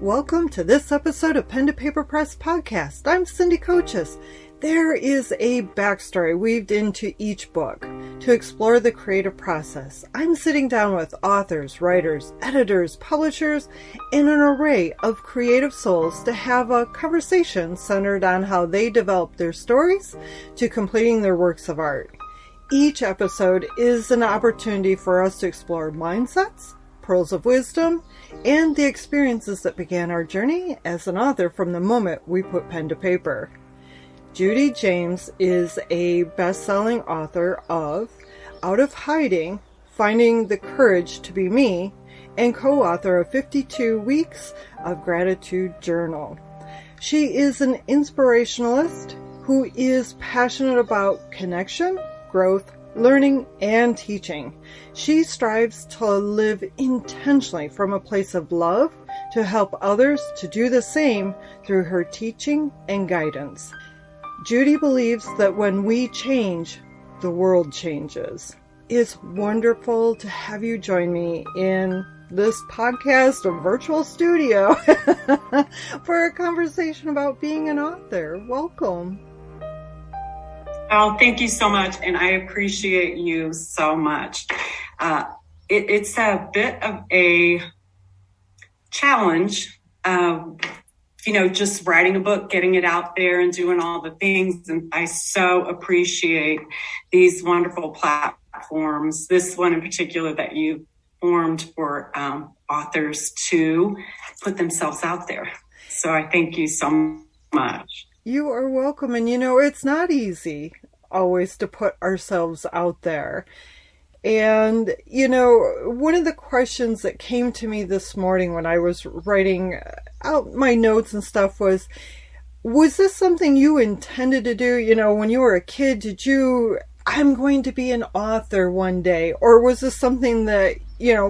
Welcome to this episode of Pen to Paper Press Podcast. I'm Cindy Coaches. There is a backstory weaved into each book to explore the creative process. I'm sitting down with authors, writers, editors, publishers, and an array of creative souls to have a conversation centered on how they develop their stories to completing their works of art. Each episode is an opportunity for us to explore mindsets, pearls of wisdom, and the experiences that began our journey as an author from the moment we put pen to paper. Judy James is a best-selling author of Out of Hiding, Finding the Courage to Be Me, and co-author of 52 Weeks of Gratitude Journal. She is an inspirationalist who is passionate about connection, growth, learning, and teaching. She strives to live intentionally from a place of love to help others to do the same through her teaching and guidance. Judy believes that when we change, the world changes. It's wonderful to have you join me in this podcast, a virtual studio, for a conversation about being an author. Welcome. Oh, thank you so much. And I appreciate you so much. It's a bit of a challenge, just writing a book, getting it out there and doing all the things. And I so appreciate these wonderful platforms, this one in particular that you formed for authors to put themselves out there. So I thank you so much. You are welcome. And it's not easy always to put ourselves out there. And, one of the questions that came to me this morning when I was writing out my notes and stuff was this something you intended to do? When you were a kid, I'm going to be an author one day? Or was this something that,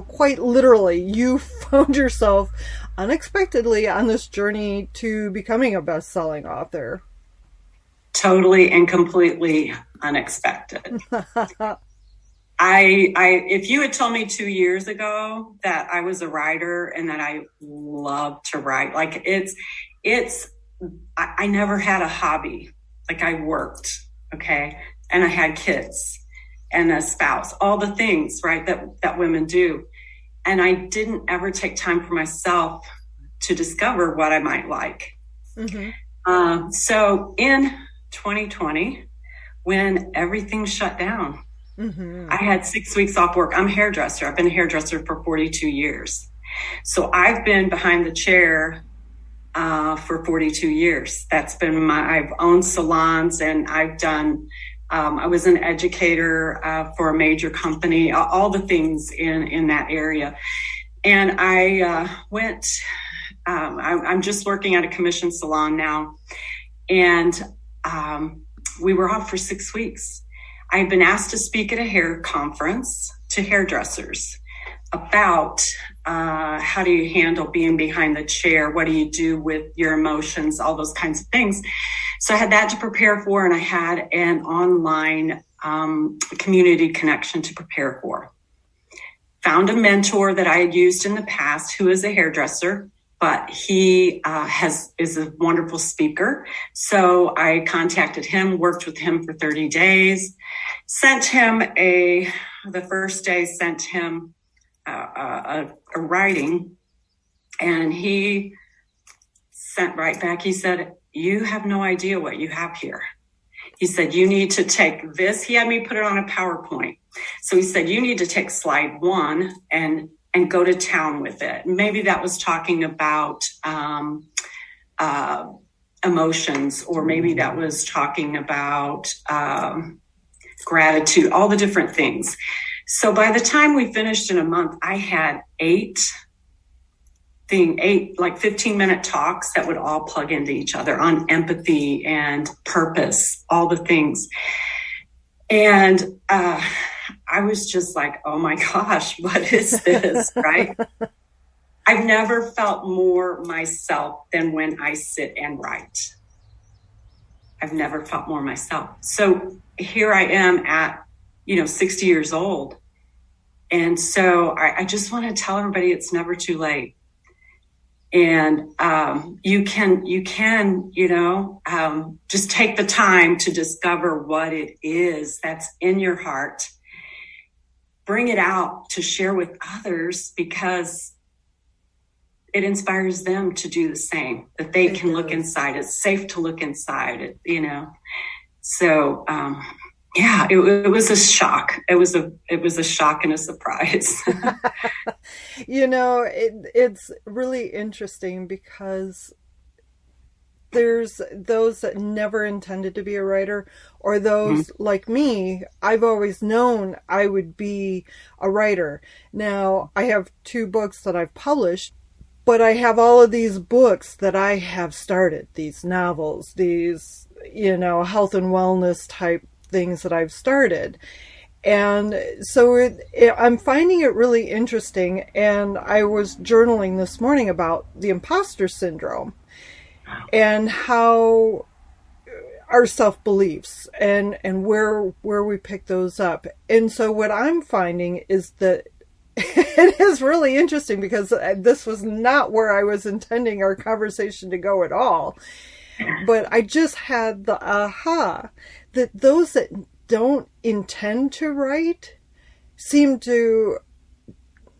quite literally you found yourself unexpectedly on this journey to becoming a best-selling author? Totally and completely unexpected. If you had told me 2 years ago that I was a writer and that I love to write, I never had a hobby. I worked, okay, and I had kids and a spouse, all the things, right, that women do. And I didn't ever take time for myself to discover what I might like. Mm-hmm. So in 2020, when everything shut down, mm-hmm. I had 6 weeks off work. I'm a hairdresser. I've been a hairdresser for 42 years. So I've been behind the chair for 42 years. I've owned salons, and I've done, I was an educator for a major company, all the things in that area. And I went, I'm just working at a commission salon now. And we were off for 6 weeks. I've been asked to speak at a hair conference to hairdressers about how do you handle being behind the chair? What do you do with your emotions? All those kinds of things. So I had that to prepare for, and I had an online community connection to prepare for. Found a mentor that I had used in the past who is a hairdresser, but he is a wonderful speaker. So I contacted him, worked with him for 30 days, sent him a writing, and he sent right back. He said, "You have no idea what you have here." He said, "You need to take this." He had me put it on a PowerPoint. So he said, "You need to take slide 1 and go to town with it." Maybe that was talking about emotions, or maybe that was talking about gratitude, all the different things. So by the time we finished in a month, I had 15-minute talks that would all plug into each other on empathy and purpose, all the things. And I was just like, oh my gosh, what is this, right? I've never felt more myself than when I sit and write. I've never felt more myself. So here I am at, 60 years old. And so I just want to tell everybody it's never too late. And you can, just take the time to discover what it is that's in your heart. Bring it out to share with others, because it inspires them to do the same, that they can look inside. It's safe to look inside, So, it was a shock. It was a shock and a surprise. It's really interesting because there's those that never intended to be a writer, or those like me. I've always known I would be a writer. Now, I have 2 books that I've published, but I have all of these books that I have started, these novels, these, health and wellness type things that I've started. And so I'm finding it really interesting. And I was journaling this morning about the imposter syndrome and how our self-beliefs and where we pick those up. And so what I'm finding is that it is really interesting, because this was not where I was intending our conversation to go at all. But I just had the aha that those that don't intend to write seem to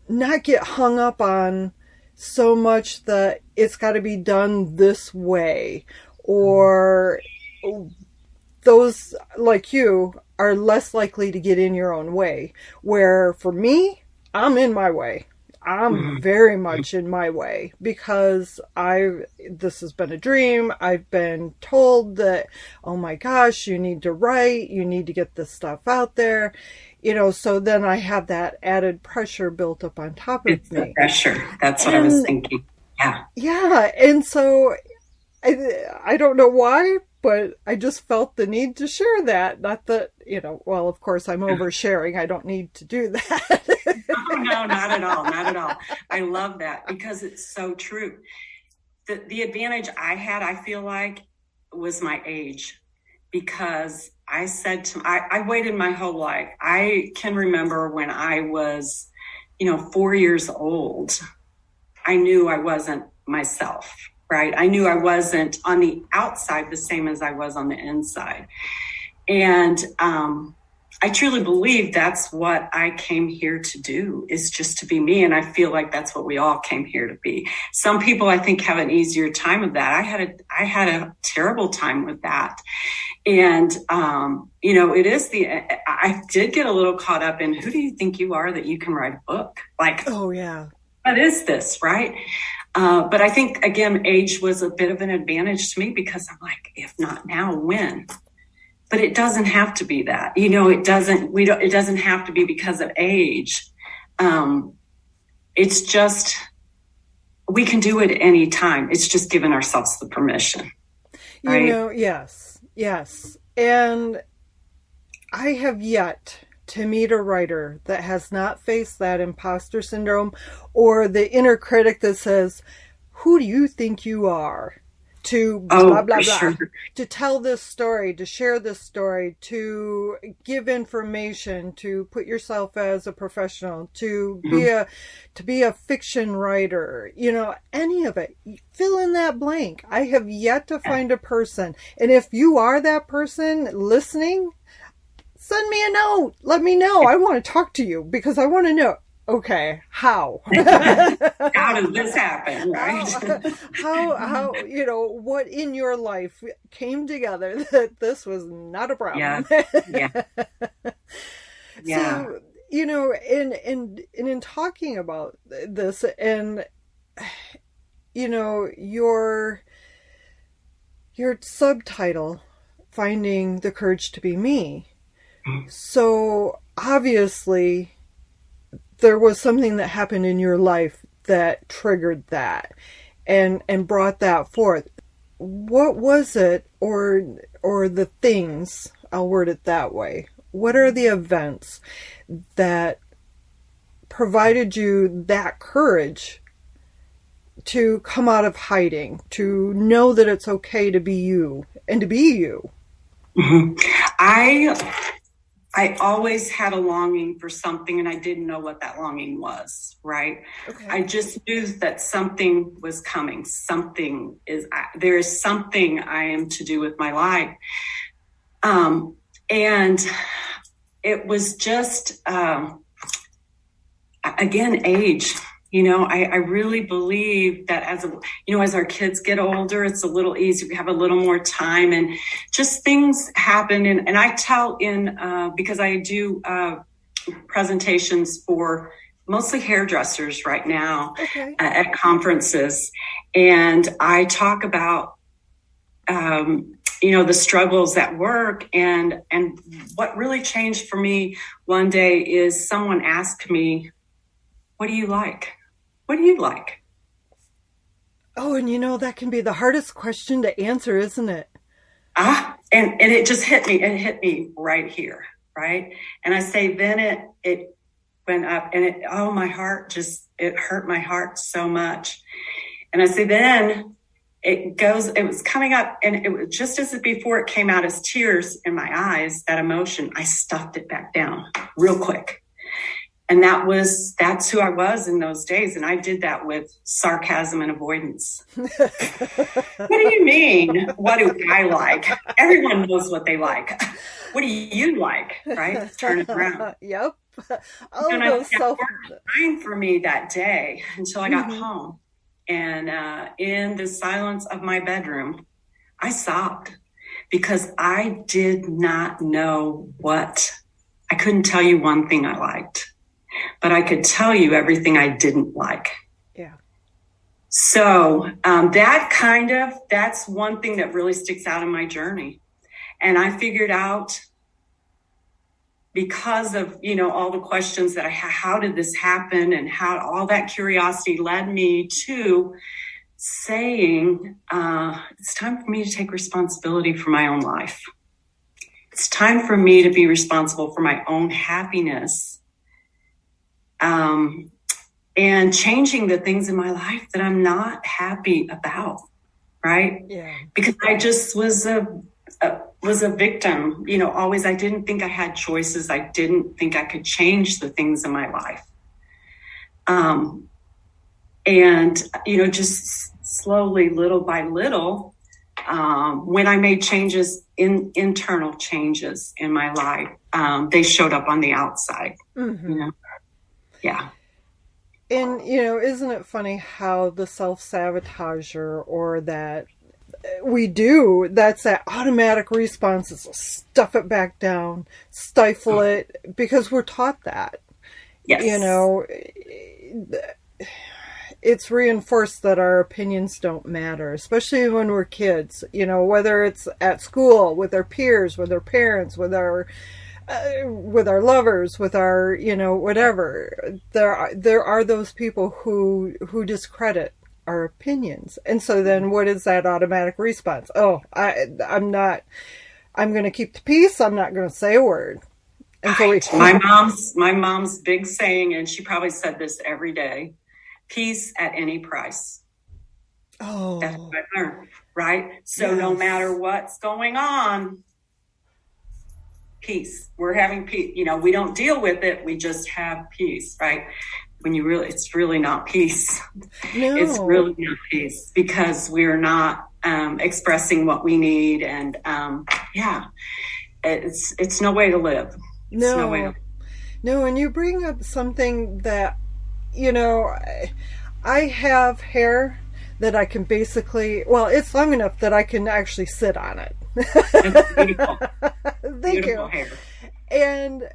not get hung up on so much that it's got to be done this way, or those like you are less likely to get in your own way. Where for me, I'm in my way. I'm very much in my way, because this has been a dream. I've been told that, oh my gosh, you need to write, you need to get this stuff out there, so then I have that added pressure built up on top of me. Pressure. That's what I was thinking. Yeah. Yeah. And so I don't know why, but I just felt the need to share that. Not that, well, of course I'm oversharing. I don't need to do that. No, not at all. Not at all. I love that, because it's so true. The advantage I had, I feel like, was my age, because I said I waited my whole life. I can remember when I was, 4 years old, I knew I wasn't myself, right? I knew I wasn't on the outside the same as I was on the inside. And, I truly believe that's what I came here to do, is just to be me. And I feel like that's what we all came here to be. Some people, I think, have an easier time with that. I had a terrible time with that. And, I did get a little caught up in, who do you think you are that you can write a book? Like, oh yeah, what is this? Right. But I think, again, age was a bit of an advantage to me, because I'm like, if not now, when? But it doesn't have to be that, it doesn't have to be because of age. It's just, we can do it any time. It's just giving ourselves the permission. Right? Yes. And I have yet to meet a writer that has not faced that imposter syndrome, or the inner critic that says, who do you think you are? To blah, blah, blah, sure. To tell this story, to share this story, to give information, to put yourself as a professional, to be a fiction writer, any of it. Fill in that blank. I have yet to find a person. And if you are that person listening, send me a note. Let me know. I want to talk to you, because I want to know. Okay, how? How does this happen, right? How, what in your life came together that this was not a problem? Yeah. So, in talking about this, and, your subtitle, Finding the Courage to Be Me. So, obviously, there was something that happened in your life that triggered that and brought that forth. What was it, or the things, I'll word it that way. What are the events that provided you that courage to come out of hiding, to know that it's okay to be you and to be you? Mm-hmm. I always had a longing for something, and I didn't know what that longing was, right? Okay. I just knew that something was coming. There is something I am to do with my life. And it was just, again, age. I really believe that as our kids get older, it's a little easier. We have a little more time, and just things happen. And I tell because I do presentations for mostly hairdressers right now. Okay. At conferences. And I talk about, the struggles at work, and what really changed for me one day is someone asked me, "What do you like? What do you like?" Oh, and that can be the hardest question to answer, isn't it? And it just hit me. It hit me right here, right? And I say, then it went up, and my heart it hurt my heart so much. And I say, then it was coming up, and it was just before it came out as tears in my eyes, that emotion, I stuffed it back down real quick. And that's who I was in those days. And I did that with sarcasm and avoidance. What do you mean? What do I like? Everyone knows what they like. What do you like? Right? Turn it around. Yep. And I think that worked fine for me that day until I got home. And in the silence of my bedroom, I sobbed because I did not know I couldn't tell you one thing I liked. But I could tell you everything I didn't like. Yeah. So that's one thing that really sticks out in my journey. And I figured out, because of, all the questions that I had, how did this happen? And how all that curiosity led me to saying, it's time for me to take responsibility for my own life. It's time for me to be responsible for my own happiness. And changing the things in my life that I'm not happy about, right? Yeah. Because I just was a victim, always. I didn't think I had choices. I didn't think I could change the things in my life. And, just slowly, little by little, when I made internal changes in my life, they showed up on the outside, Yeah. And, isn't it funny how the self-sabotager, or that that's that automatic response, is stuff it back down, stifle it, because we're taught that. Yes. It's reinforced that our opinions don't matter, especially when we're kids, whether it's at school, with our peers, with our parents, with our lovers, with our, whatever. There are those people who discredit our opinions. And so then what is that automatic response? Oh, I'm going to keep the peace. I'm not going to say a word. And so my mom's big saying, and she probably said this every day, peace at any price. Oh, that's what I learned, right? So yes. No matter what's going on, peace. We're having peace. We don't deal with it. We just have peace, right? It's really not peace. No. It's really not peace, because we're not expressing what we need. And it's no way to live. No way to live. No, and you bring up something that, I have hair that I can basically, it's long enough that I can actually sit on it. It's beautiful. Thank beautiful you. Hair. And,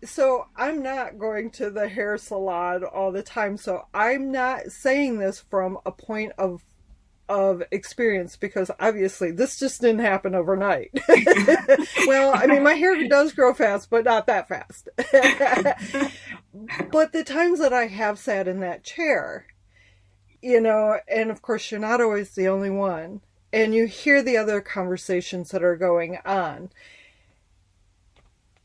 so I'm not going to the hair salon all the time. So I'm not saying this from a point of experience, because obviously this just didn't happen overnight. Well, I mean, my hair does grow fast, but not that fast. But the times that I have sat in that chair, and of course you're not always the only one, and you hear the other conversations that are going on.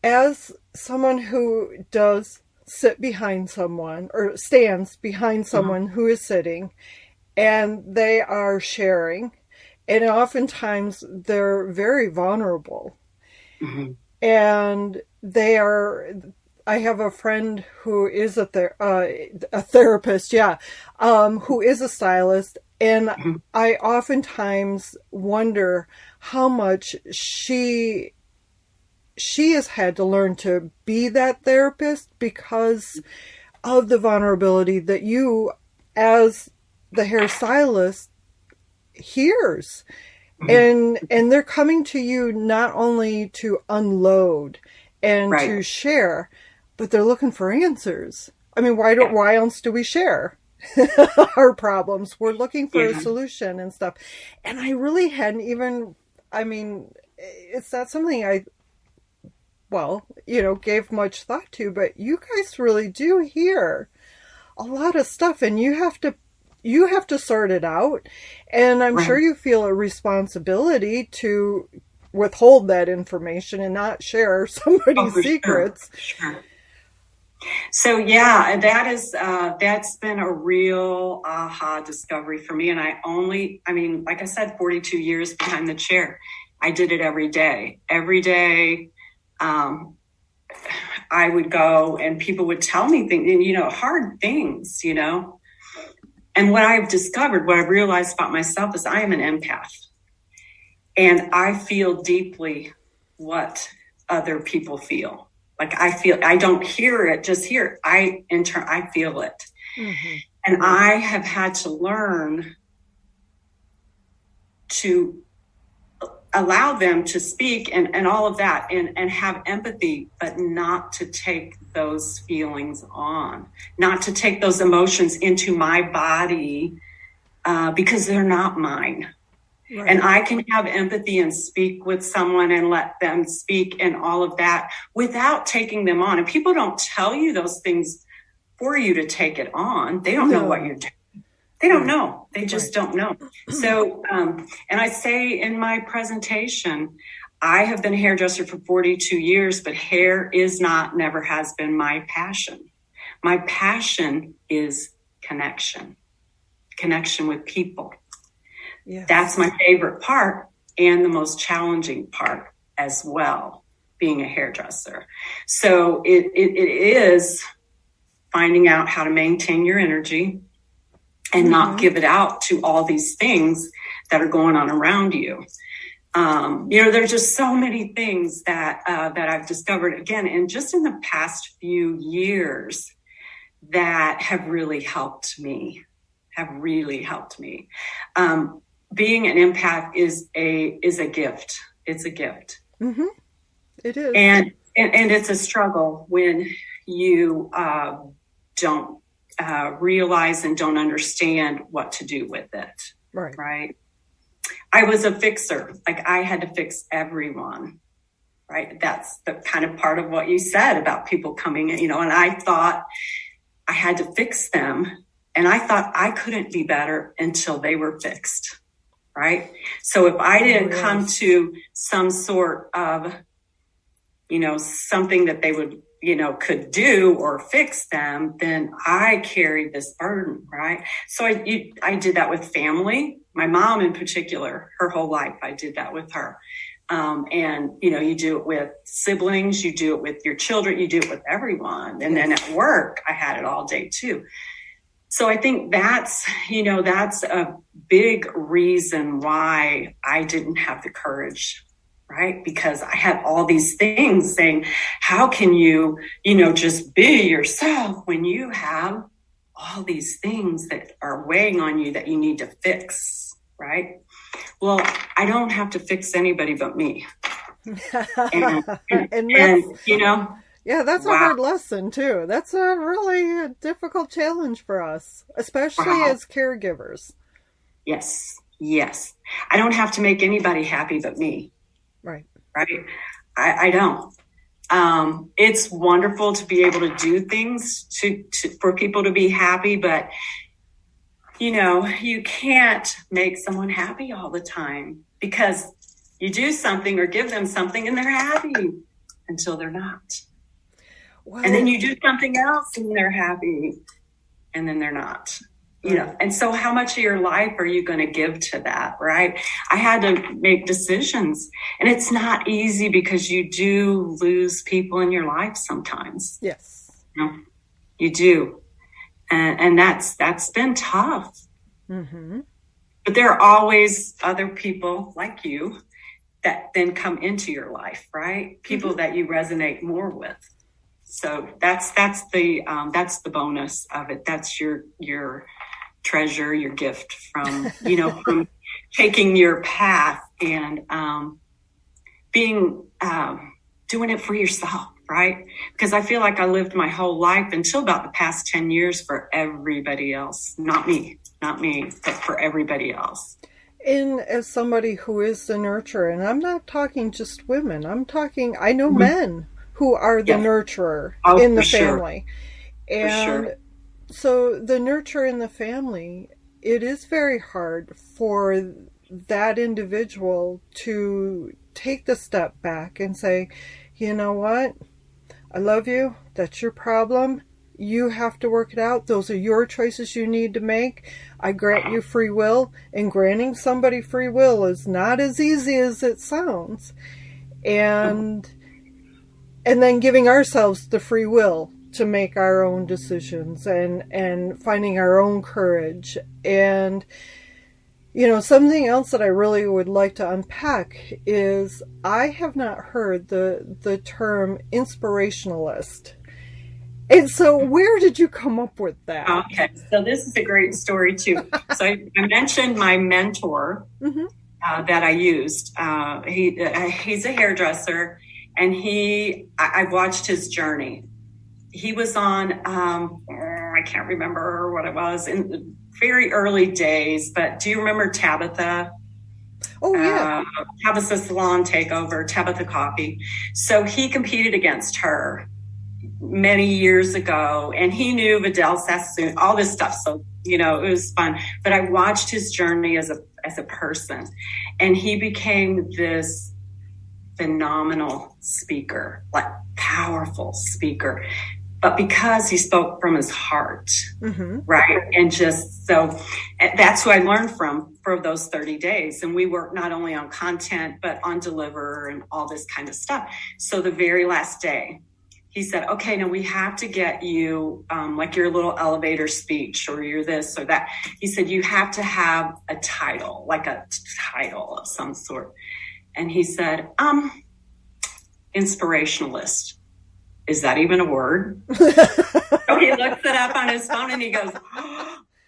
As someone who does sit behind someone, or stands behind someone who is sitting, and they are sharing, and oftentimes they're very vulnerable. and I have a friend who is a therapist, yeah, who is a stylist, and Mm-hmm. I oftentimes wonder how much she has had to learn to be that therapist because of the vulnerability that you, as the hairstylist, hears. And they're coming to you not only to unload and Right. to share, but they're looking for answers. I mean, why else do we share our problems? We're looking for a solution and stuff. And I really hadn't even, I mean, it's not something I gave much thought to, but you guys really do hear a lot of stuff, and you have to sort it out. And I'm sure you feel a responsibility to withhold that information and not share somebody's secrets. Sure. So yeah, that's been a real aha discovery for me. And like I said, 42 years behind the chair. I did it every day. Every day, I would go and people would tell me things, hard things, And what I've realized about myself is I am an empath. And I feel deeply what other people feel. Like I don't hear it, just hear it. I feel it. Mm-hmm. And I have had to learn to allow them to speak and all of that and have empathy, but not to take those feelings on, not to take those emotions into my body because they're not mine. Right. And I can have empathy and speak with someone and let them speak and all of that without taking them on. And people don't tell you those things for you to take it on. They don't know what you're doing. They don't know. They just don't know. So, and I say in my presentation, I have been a hairdresser for 42 years, but hair never has been my passion. My passion is connection with people. Yes. That's my favorite part and the most challenging part as well, being a hairdresser. So it is finding out how to maintain your energy and not give it out to all these things that are going on around you. There's just so many things that I've discovered again, and just in the past few years that have really helped me. Being an empath is a gift. It's a gift. Mm-hmm. It is. And it's a struggle when you don't realize and don't understand what to do with it. Right. I was a fixer. Like I had to fix everyone. Right. That's the kind of part of what you said about people coming in, and I thought I had to fix them. And I thought I couldn't be better until they were fixed. Right. So if I didn't come to some sort of, something that they would, could do or fix them, then I carried this burden. Right. So I did that with family, my mom in particular, her whole life. I did that with her. And you do it with siblings, you do it with your children, you do it with everyone. And then at work, I had it all day too. So I think that's a big reason why I didn't have the courage, right? Because I had all these things saying, how can you, just be yourself when you have all these things that are weighing on you that you need to fix, right? Well, I don't have to fix anybody but me. Yeah, that's a hard lesson too. That's a really difficult challenge for us, especially as caregivers. Yes. I don't have to make anybody happy but me. Right. I don't. It's wonderful to be able to do things for people to be happy, but you can't make someone happy all the time because you do something or give them something and they're happy until they're not. Well, and then you do something else and they're happy and then they're not. you know, and so how much of your life are you going to give to that, right? I had to make decisions, and it's not easy because you do lose people in your life sometimes. Yes. You know, you do. And that's been tough. Mm-hmm. But there are always other people like you that then come into your life, right? People that you resonate more with. So that's the bonus of it. That's your treasure, your gift from, you know, from taking your path and being doing it for yourself, right? Because I feel like I lived my whole life until about the past 10 years for everybody else. Not me, but for everybody else. And as somebody who is the nurturer, and I'm not talking just women, I know men who are the nurturer in the family. And so the nurturer in the family, it is very hard for that individual to take the step back and say, you know what? I love you. That's your problem. You have to work it out. Those are your choices you need to make. I grant you free will, and granting somebody free will is not as easy as it sounds. And then giving ourselves the free will to make our own decisions and finding our own courage. And, you know, something else that I really would like to unpack is I have not heard the term inspirationalist. And so where did you come up with that? Okay, so this is a great story too. So I mentioned my mentor that I used. He's a hairdresser, and I watched his journey. He was on, I can't remember what it was, in the very early days, but do you remember Tabitha? Oh, yeah. Tabitha Salon Takeover, Tabitha Coffee. So he competed against her many years ago, and he knew Vidal Sassoon, all this stuff. So, you know, it was fun. But I watched his journey as a person, and he became this phenomenal speaker, like powerful speaker. But because he spoke from his heart, right? And just so that's who I learned from for those 30 days. And we worked not only on content, but on deliver and all this kind of stuff. So the very last day, he said, okay, now we have to get you like your little elevator speech, or you're this or that. He said, you have to have a title, like a title of some sort. And he said, inspirationalist. Is that even a word? So he looks it up on his phone and he goes,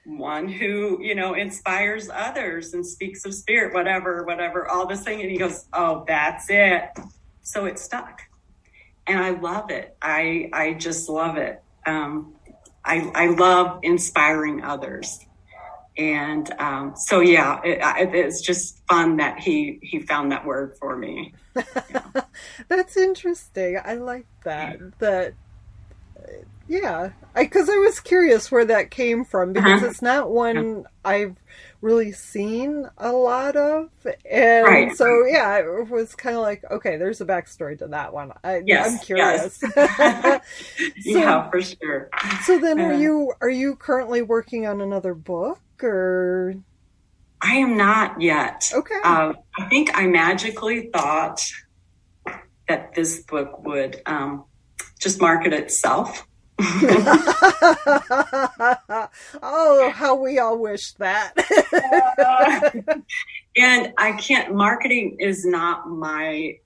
one who, you know, inspires others and speaks of spirit, whatever, all this thing. And he goes, oh, that's it. So it stuck. And I love it. I just love it. I love inspiring others. And so, yeah, it's just fun that he found that word for me. Yeah. That's interesting. I like that. Yeah, because I was curious where that came from, because it's not one I've really seen a lot of. And so, yeah, it was kind of like, okay, there's a backstory to that one. I'm curious. Yes. Yeah, for sure. So then are you currently working on another book, or? I am not yet. Okay. I think I magically thought that this book would just market itself. Oh, how we all wish that. And I can't, marketing is not my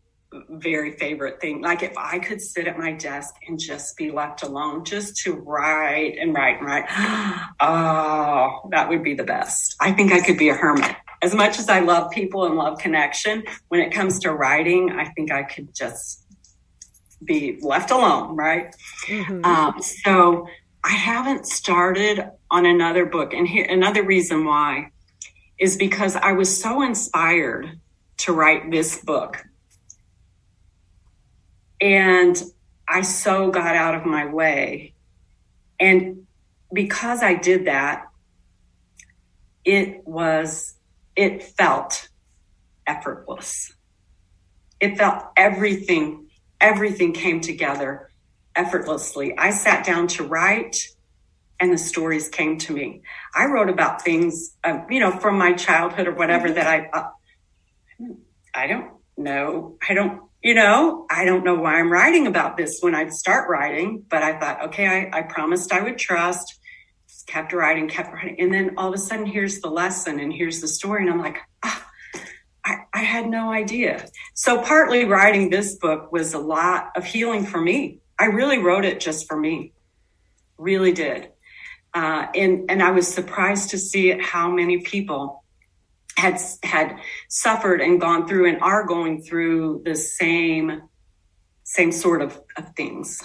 very favorite thing. Like if I could sit at my desk and just be left alone, just to write and write and write, oh, that would be the best. I think I could be a hermit. As much as I love people and love connection, when it comes to writing, I think I could just be left alone, right? So I haven't started on another book. And here, another reason why is because I was so inspired to write this book. And I so got out of my way. And because I did that, it felt effortless. It felt everything came together effortlessly. I sat down to write and the stories came to me. I wrote about things, from my childhood or whatever that I don't know. I don't know why I'm writing about this when I'd start writing, but I thought, okay, I promised I would trust, kept writing. And then all of a sudden, here's the lesson and here's the story. And I'm like, I had no idea. So partly writing this book was a lot of healing for me. I really wrote it just for me. Really did. And I was surprised to see how many people had suffered and gone through and are going through the same sort of things,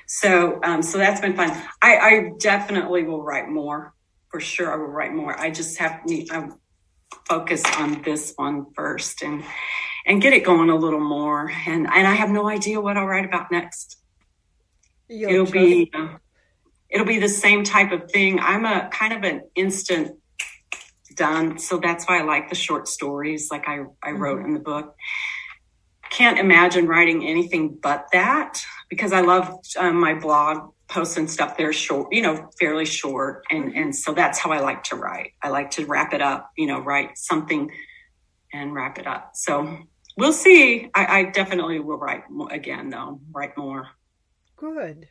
So that's been fun. I definitely will write more. For sure, I will write more. I just have to focus on this one first and get it going a little more. And I have no idea what I'll write about next. It'll be the same type of thing. I'm a kind of an instant done. So that's why I like the short stories like I wrote in the book. Can't imagine writing anything but that, because I love my blog posts and stuff. They're short, fairly short. And so that's how I like to write. I like to wrap it up, write something and wrap it up. So we'll see. I definitely will write more again, though, write more. Good.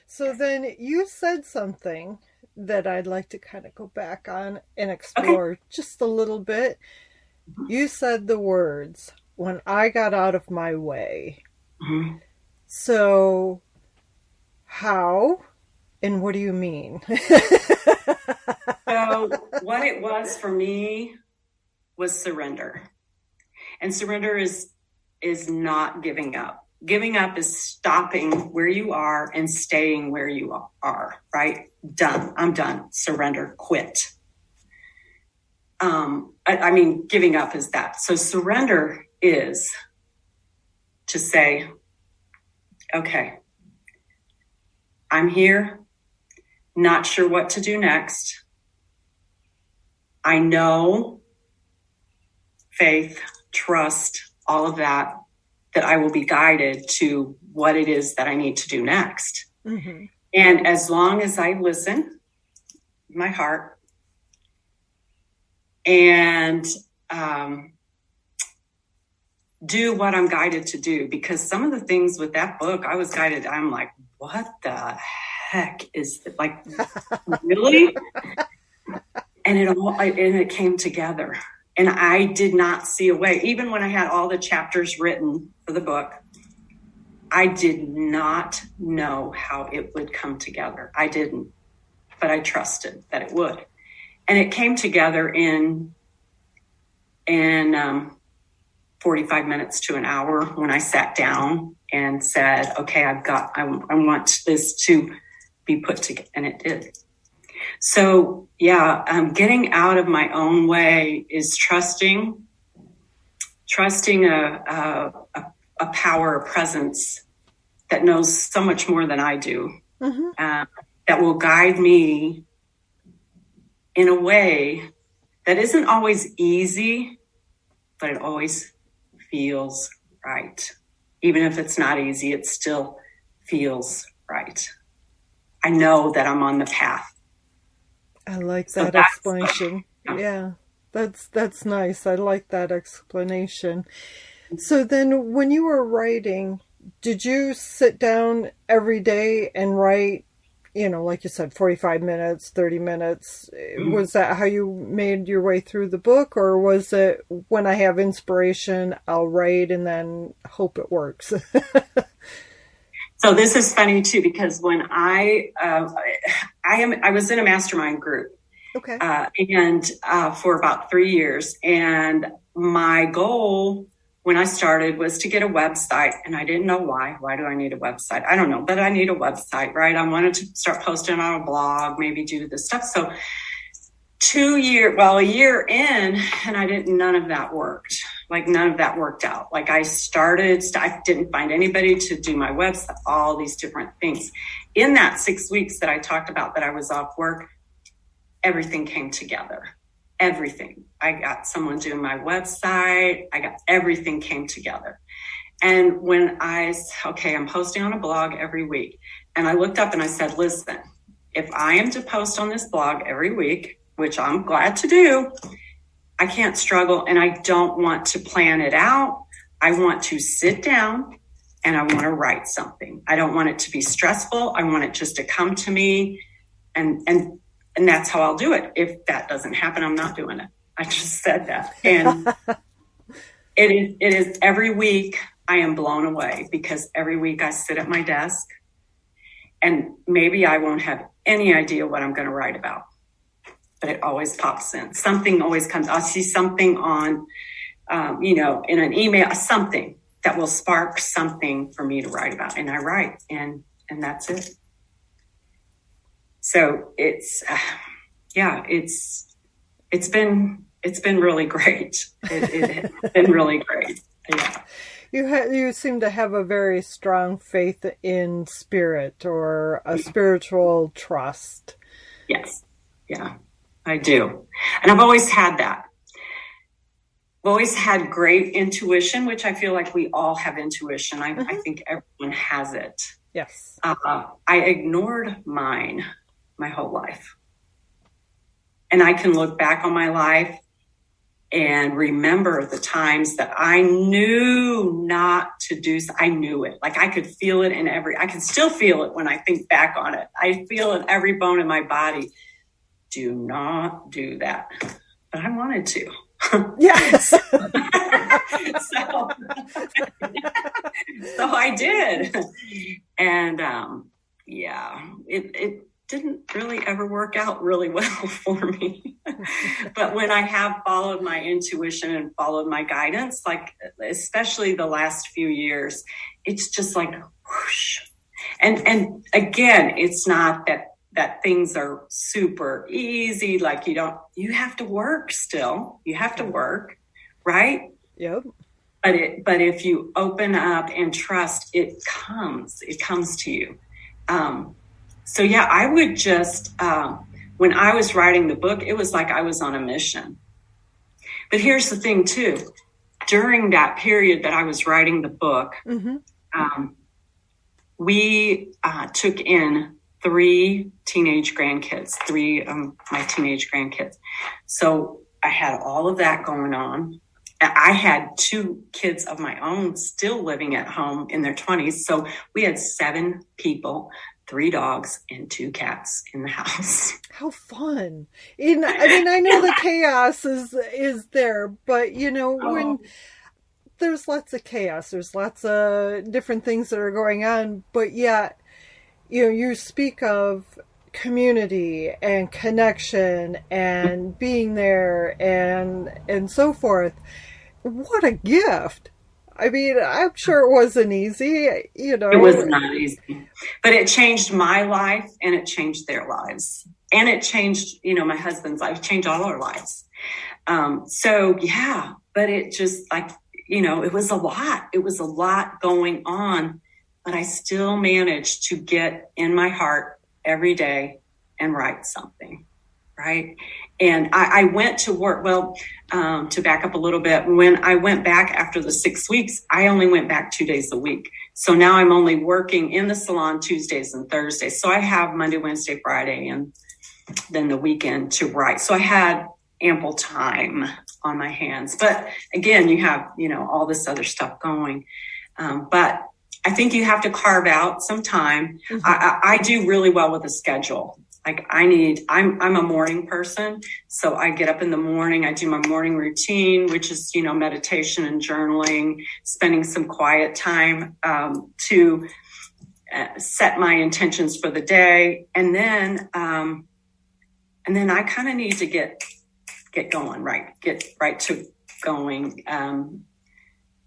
So then you said something that I'd like to kind of go back on and explore just a little bit. You said the words, when I got out of my way. Mm-hmm. So how and what do you mean? So what it was for me was surrender. And surrender is not giving up. Giving up is stopping where you are and staying where you are, right? Done. I'm done. Surrender. Quit. Giving up is that. So surrender is to say, okay, I'm here, not sure what to do next. I know, faith, trust, all of that I will be guided to what it is that I need to do next. Mm-hmm. And as long as I listen, my heart, and do what I'm guided to do, because some of the things with that book, I was guided. I'm like, what the heck is it? Like, really? And it came together. And I did not see a way. Even when I had all the chapters written for the book, I did not know how it would come together. I didn't, but I trusted that it would. And it came together in 45 minutes to an hour when I sat down and said, okay, I want this to be put together. And it did. So getting out of my own way is trusting a power, a presence that knows so much more than I do, that will guide me in a way that isn't always easy, but it always feels right. Even if it's not easy, it still feels right. I know that I'm on the path. I like that explanation. Yeah, that's nice. I like that explanation. So then when you were writing, did you sit down every day and write, like you said, 45 minutes, 30 minutes? Mm-hmm. Was that how you made your way through the book? Or was it, when I have inspiration, I'll write and then hope it works? So this is funny too, because when I was in a mastermind group, okay, and for about 3 years, and my goal when I started was to get a website, and I didn't know why. Why do I need a website? I don't know, but I need a website, right? I wanted to start posting on a blog, maybe do this stuff. So a year in, and none of that worked. Like none of that worked out. Like I didn't find anybody to do my website, all these different things. In that 6 weeks that I talked about that I was off work, everything came together. Everything. I got someone doing my website. Everything came together. And when I'm posting on a blog every week. And I looked up and I said, listen, if I am to post on this blog every week, which I'm glad to do, I can't struggle, and I don't want to plan it out. I want to sit down and I want to write something. I don't want it to be stressful. I want it just to come to me, and that's how I'll do it. If that doesn't happen, I'm not doing it. I just said that. And it is every week I am blown away, because every week I sit at my desk and maybe I won't have any idea what I'm going to write about, but it always pops in. Something always comes. I'll see something on, in an email, something that will spark something for me to write about. And I write, and that's it. So it's been really great. It's been really great. Yeah. You seem to have a very strong faith in spirit, or a spiritual trust. Yes. Yeah, I do. And I've always had that. I've always had great intuition, which I feel like we all have intuition. I think everyone has it. Yes. I ignored mine my whole life. And I can look back on my life and remember the times that I knew not to do. I knew it. Like, I could feel it I can still feel it when I think back on it. I feel it every bone in my body. Do not do that. But I wanted to. Yes. So I did. And it didn't really ever work out really well for me. But when I have followed my intuition and followed my guidance, like especially the last few years, it's just like whoosh. And again, it's not that things are super easy. Like you have to work still. You have to work, right? Yep. But if you open up and trust, it comes to you. So yeah, I would just, when I was writing the book, it was like I was on a mission. But here's the thing too, during that period that I was writing the book, we took in three teenage grandkids, my teenage grandkids. So I had all of that going on. I had 2 kids of my own still living at home in their 20s. So we had 7 people, 3 dogs, and 2 cats in the house. How fun. I know the chaos is there, but when there's lots of chaos, there's lots of different things that are going on, but yet, you speak of community and connection and being there and so forth. What a gift. I'm sure it wasn't easy, It was not easy, but it changed my life and it changed their lives. And it changed, my husband's life, changed all our lives. So yeah, but it just it was a lot. It was a lot going on, but I still managed to get in my heart every day and write something. Right. And I went to work. Well, to back up a little bit, when I went back after the 6 weeks, I only went back 2 days a week. So now I'm only working in the salon Tuesdays and Thursdays. So I have Monday, Wednesday, Friday, and then the weekend to write. So I had ample time on my hands. But again, you have, all this other stuff going. But I think you have to carve out some time. Mm-hmm. I do really well with a schedule. Like I'm a morning person. So I get up in the morning, I do my morning routine, which is, meditation and journaling, spending some quiet time to set my intentions for the day. And then I kind of need to get going, right? Get right to going.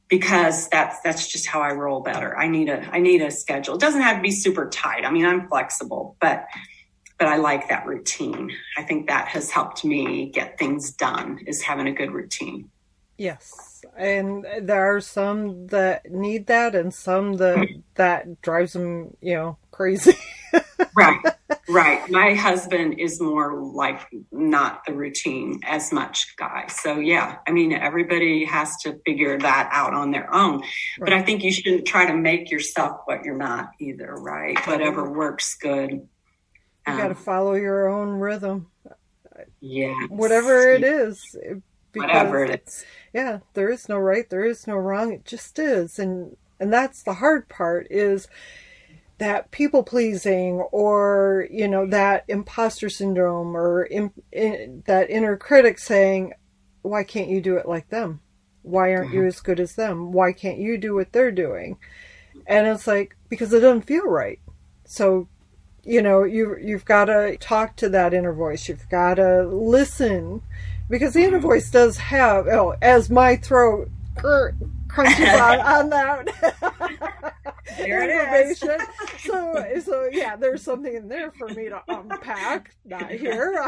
Because that's just how I roll better. I need a schedule. It doesn't have to be super tight. I'm flexible, but I like that routine. I think that has helped me get things done, is having a good routine. Yes. And there are some that need that and some that drives them, crazy. Right. Right. My husband is more like not the routine as much guy. So yeah, I mean, everybody has to figure that out on their own. Right. But I think you shouldn't try to make yourself what you're not either, right? Whatever works good. You got to follow your own rhythm. Yeah. Whatever it is. Whatever it is. Yeah, there is no right, there is no wrong. It just is. And that's the hard part, is that people pleasing, or, you know, that imposter syndrome, or that inner critic saying, why can't you do it like them? Why aren't you as good as them? Why can't you do what they're doing? And it's like, because it doesn't feel right. So, you know, you've got to talk to that inner voice. You've got to listen, because the inner voice does have, as my throat crunches on that information. So yeah, there's something in there for me to unpack. Not here.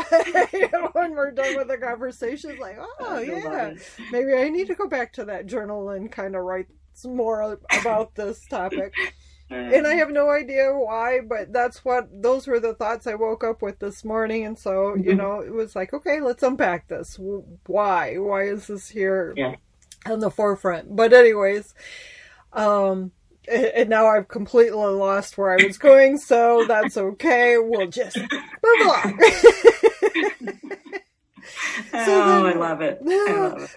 When we're done with the conversation, it's like, yeah, maybe I need to go back to that journal and kind of write some more about this topic. And I have no idea why, but those were the thoughts I woke up with this morning. And so, you know, it was like, okay, let's unpack this. Why is this here on the forefront? But anyways, and now I've completely lost where I was going, so that's okay. We'll just move along. I love it.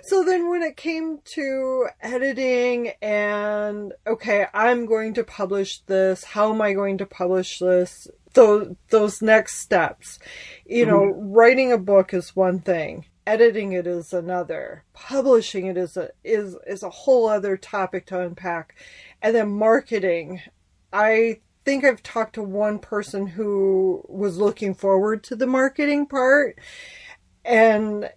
So then when it came to editing and, okay, I'm going to publish this, how am I going to publish this? Those next steps, you know, writing a book is one thing. Editing it is another. Publishing it is a whole other topic to unpack. And then marketing. I think I've talked to one person who was looking forward to the marketing part. And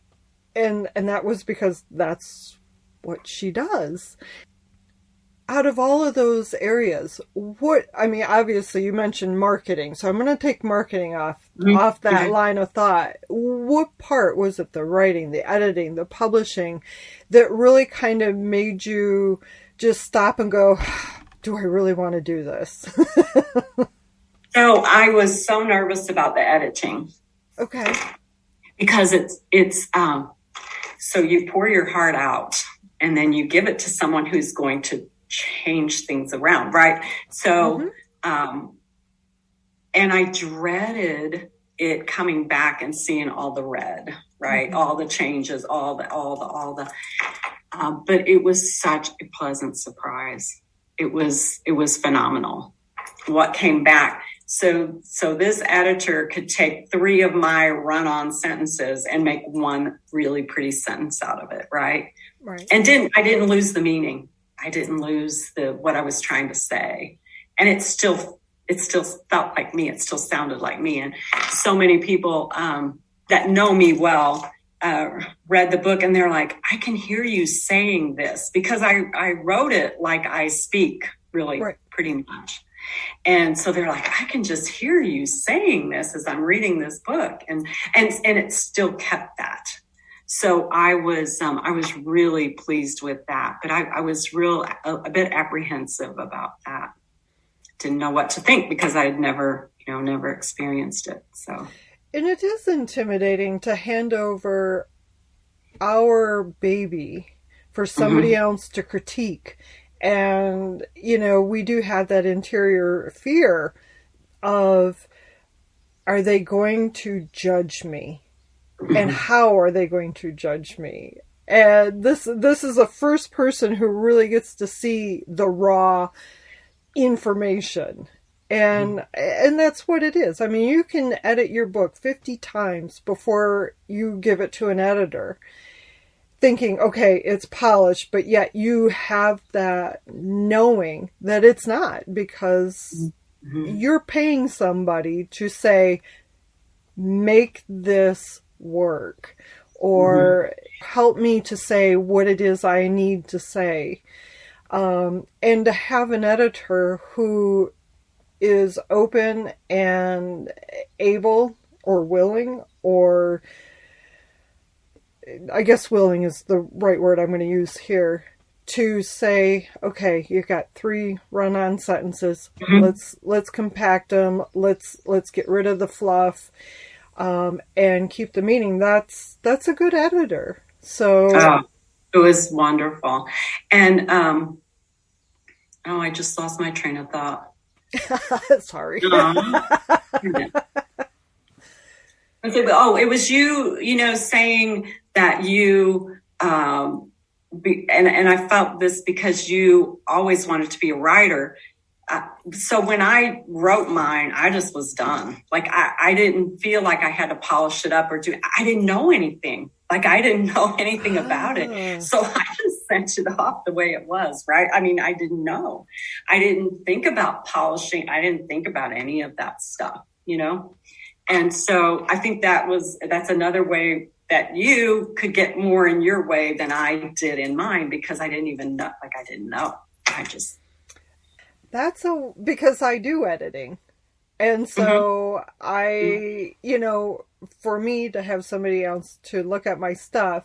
that was because that's what she does. Out of all of those areas, obviously you mentioned marketing, so I'm going to take marketing off that line of thought. What part was it, the writing, the editing, the publishing, that really kind of made you just stop and go, do I really want to do this? So I was so nervous about the editing. Okay. Because it's so you pour your heart out and then you give it to someone who's going to change things around, right? So, and I dreaded it coming back and seeing all the red, right? All the changes, all the, but it was such a pleasant surprise. It was phenomenal what came back. So this editor could take 3 of my run-on sentences and make one really pretty sentence out of it, right? Right. And I didn't lose the meaning. I didn't lose what I was trying to say. And it still felt like me. It still sounded like me. And so many people that know me well read the book and they're like, I can hear you saying this, because I wrote it like I speak, really, pretty much. And so they're like, I can just hear you saying this as I'm reading this book. And it still kept that. So I was really pleased with that, but I was a bit apprehensive about that. Didn't know what to think because I had never experienced it. So. And it is intimidating to hand over our baby for somebody else to critique. And, we do have that interior fear of, are they going to judge me? And how are they going to judge me? And this is the first person who really gets to see the raw information. And that's what it is. I mean, you can edit your book 50 times before you give it to an editor, thinking, okay, it's polished, but yet you have that knowing that it's not, because you're paying somebody to say, make this work, or help me to say what it is I need to say. And to have an editor who is open and able, or willing, or I guess willing is the right word I'm going to use here, to say, okay, you got 3 run-on sentences. Let's compact them. Let's get rid of the fluff, and keep the meaning. That's a good editor. So it was wonderful. And I just lost my train of thought. Sorry. It was you, saying that you, and I felt this because you always wanted to be a writer. So when I wrote mine, I just was done. Like I didn't feel like I had to polish it up I didn't know anything. Like I didn't know anything about it. So I just sent it off the way it was, right? I mean, I didn't know. I didn't think about polishing. I didn't think about any of that stuff, And so I think that's another way that you could get more in your way than I did in mine, because I didn't even know, I didn't know. Because I do editing. And so for me to have somebody else to look at my stuff,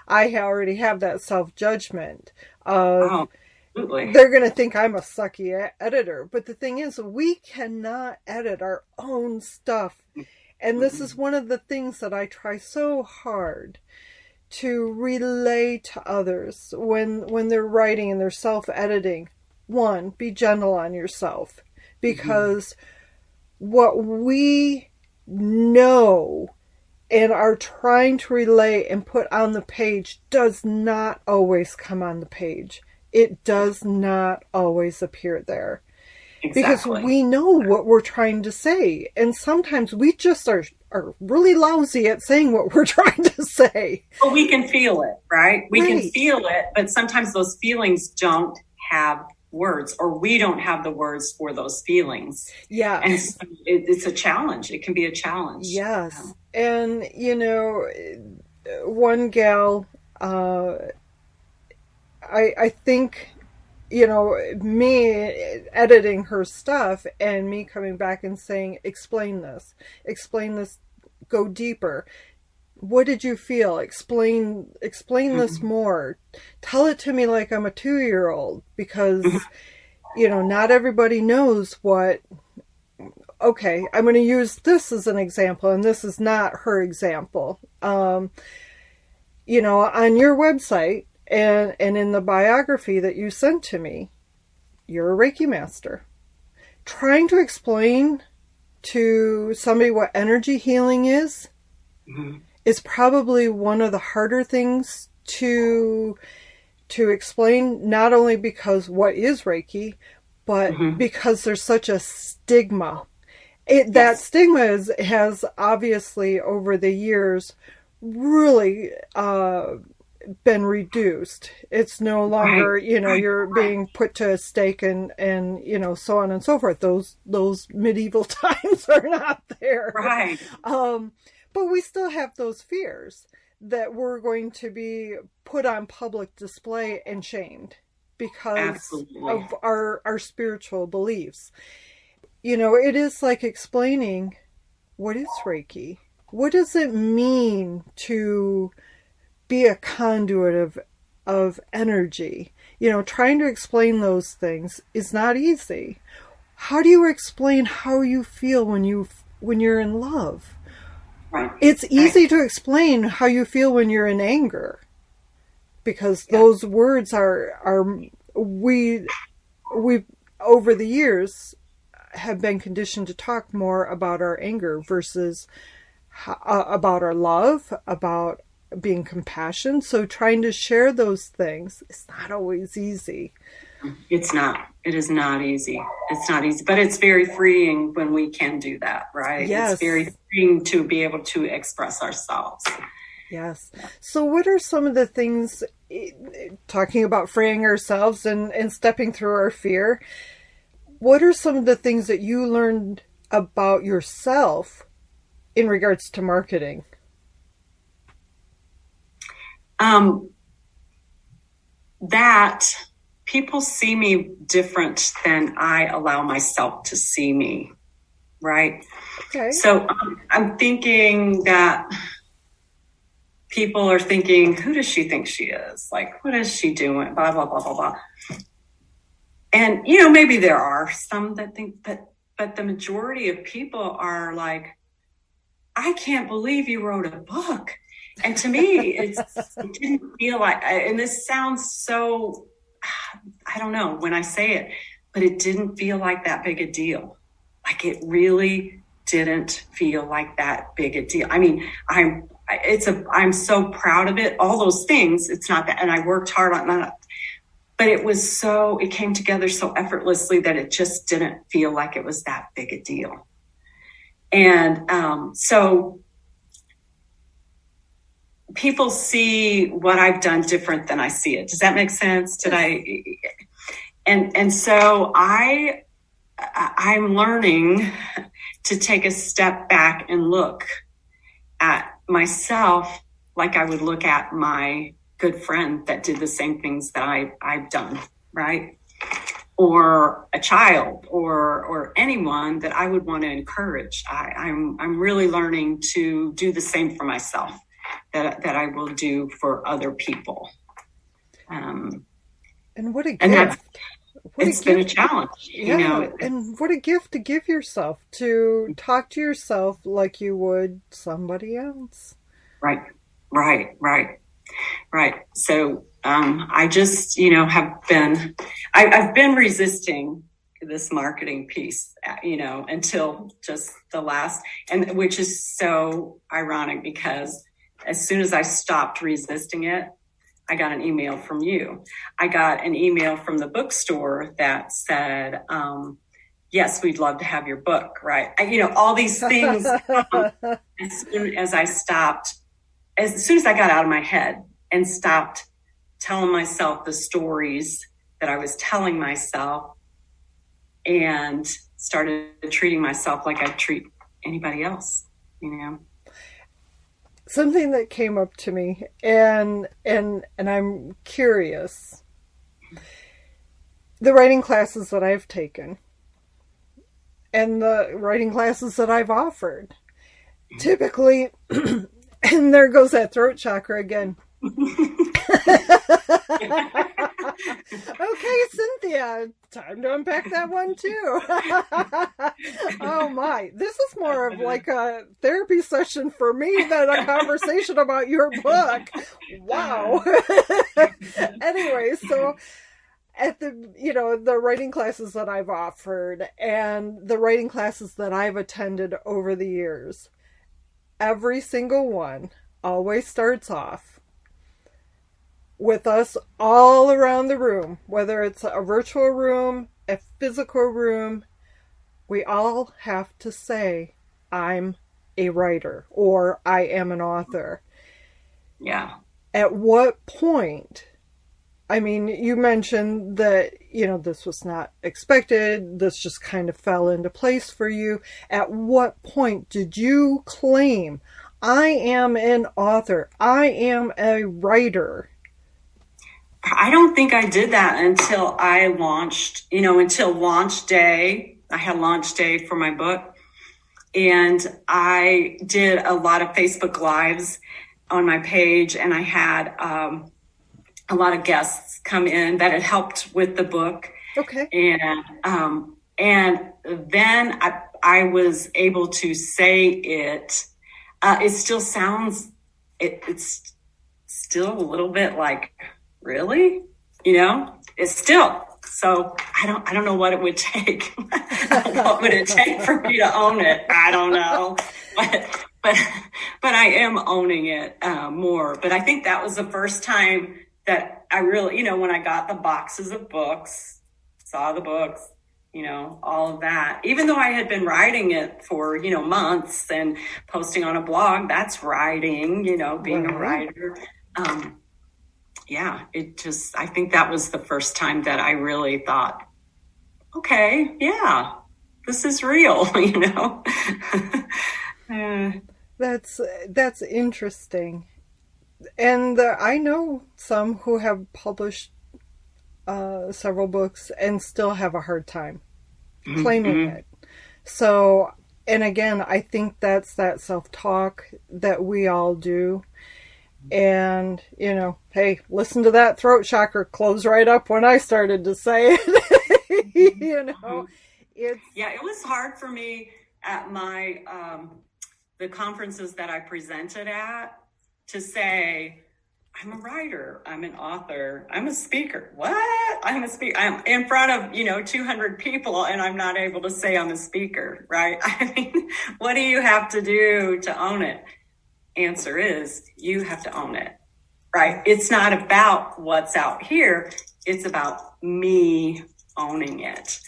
I already have that self-judgment of they're going to think I'm a sucky editor. But the thing is, we cannot edit our own stuff. And this is one of the things that I try so hard to relay to others when they're writing and they're self-editing. 1, be gentle on yourself, because what we know and are trying to relay and put on the page does not always come on the page. It does not always appear there. Exactly. Because we know what we're trying to say. And sometimes we just are really lousy at saying what we're trying to say. Well, we can feel it, right? We can feel it, but sometimes those feelings don't have words, or we don't have the words for those feelings. Yeah. And so it's a challenge. It can be a challenge. Yes. And, one gal, I think, me editing her stuff and me coming back and saying, explain this, go deeper. What did you feel? Explain this more. Tell it to me like I'm a 2-year-old, because, not everybody knows what, okay, I'm going to use this as an example, and this is not her example. On your website and in the biography that you sent to me, you're a Reiki master. Trying to explain to somebody what energy healing is probably one of the harder things to explain, not only because what is Reiki, but because there's such a stigma. That stigma has obviously over the years really been reduced. It's no longer, you're being put to a stake and so on and so forth. Those medieval times are not there. Right. But we still have those fears that we're going to be put on public display and shamed because of our spiritual beliefs. It is like explaining, what is Reiki? What does it mean to be a conduit of energy? Trying to explain those things is not easy. How do you explain how you feel when you're in love? Right. It's easy to explain how you feel when you're in anger, because those words we over the years have been conditioned to talk more about our anger versus about our love, about being compassionate. So trying to share those things is not always easy. It's not. It is not easy. It's not easy, but it's very freeing when we can do that, right? Yes. It's very freeing to be able to express ourselves. Yes. So what are some of the things, talking about freeing ourselves and stepping through our fear, what are some of the things that you learned about yourself in regards to marketing? That people see me different than I allow myself to see me, right? Okay. So I'm thinking that people are thinking, who does she think she is? Like, what is she doing? Blah, blah, blah, blah, blah. And, maybe there are some that think that, but the majority of people are like, I can't believe you wrote a book. And to me, it didn't feel like, and this sounds so, I don't know when I say it, but it didn't feel like that big a deal. Like it really didn't feel like that big a deal. I mean, I'm so proud of it. All those things, it's not that, and I worked hard on that, but it came together so effortlessly that it just didn't feel like it was that big a deal. And so people see what I've done different than I see it. Does that make sense? And so I'm learning to take a step back and look at myself like I would look at my good friend that did the same things that I've done, right? Or a child or anyone that I would want to encourage. I'm really learning to do the same for myself that I will do for other people. And what a gift. It's been a challenge, Yeah, and what a gift to give yourself, to talk to yourself like you would somebody else. Right. So I just, I've been resisting this marketing piece, until just the last, and which is so ironic because as soon as I stopped resisting it, I got an email from you. I got an email from the bookstore that said, yes, we'd love to have your book, right? All these things, as soon as I got out of my head and stopped telling myself the stories that I was telling myself and started treating myself like I treat anybody else, Something that came up to me, and I'm curious. The writing classes that I've taken and the writing classes that I've offered, typically, and there goes that throat chakra again. Okay, Cynthia, time to unpack that one too. Oh my, this is more of like a therapy session for me than a conversation about your book. Wow. Anyway, so at the writing classes that I've offered and the writing classes that I've attended over the years, every single one always starts off with us all around the room, whether it's a virtual room, a physical room, we all have to say, I'm a writer or I am an author. Yeah. At what point, I mean, you mentioned that, this was not expected, this just kind of fell into place for you. At what point did you claim, I am an author, I am a writer? I don't think I did that until I launched, until launch day. I had launch day for my book. And I did a lot of Facebook Lives on my page. And I had a lot of guests come in that had helped with the book. Okay. And then I was able to say it. It still sounds, it's still a little bit like, really? It's still, so I don't know what it would take. What would it take for me to own it? I don't know. But I am owning it more. But I think that was the first time that I really, when I got the boxes of books, saw the books, all of that, even though I had been writing it for, months and posting on a blog, that's writing, being a writer. Yeah, I think that was the first time that I really thought, okay, yeah, this is real, That's interesting. And I know some who have published several books and still have a hard time claiming it. So, and again, I think that's that self-talk that we all do. And, hey, listen to that throat chakra close right up when I started to say it. It was hard for me at my, the conferences that I presented at to say, I'm a writer, I'm an author, I'm a speaker. What? I'm a speaker. I'm in front of, 200 people and I'm not able to say I'm a speaker, right? I mean, what do you have to do to own it? Answer is you have to own it, right? It's not about what's out here. It's about me owning it.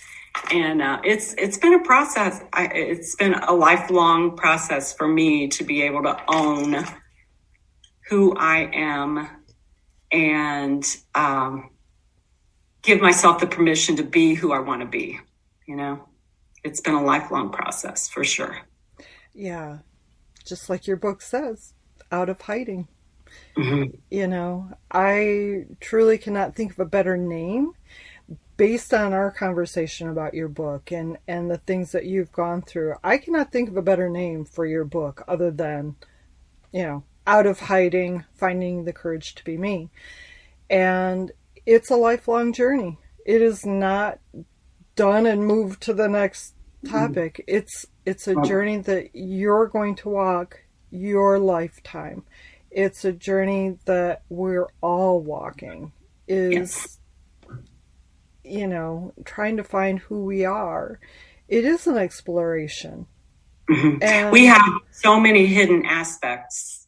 And it's been a process. It's been a lifelong process for me to be able to own who I am and give myself the permission to be who I want to be. It's been a lifelong process for sure. Yeah. Just like your book says, out of hiding. Mm-hmm. I truly cannot think of a better name based on our conversation about your book and the things that you've gone through. I cannot think of a better name for your book other than, out of hiding, finding the courage to be me. And it's a lifelong journey. It is not done and moved to the next topic. It's a journey that you're going to walk your lifetime. It's a journey that we're all walking. Trying to find who we are. It is an exploration. Mm-hmm. And we have so many hidden aspects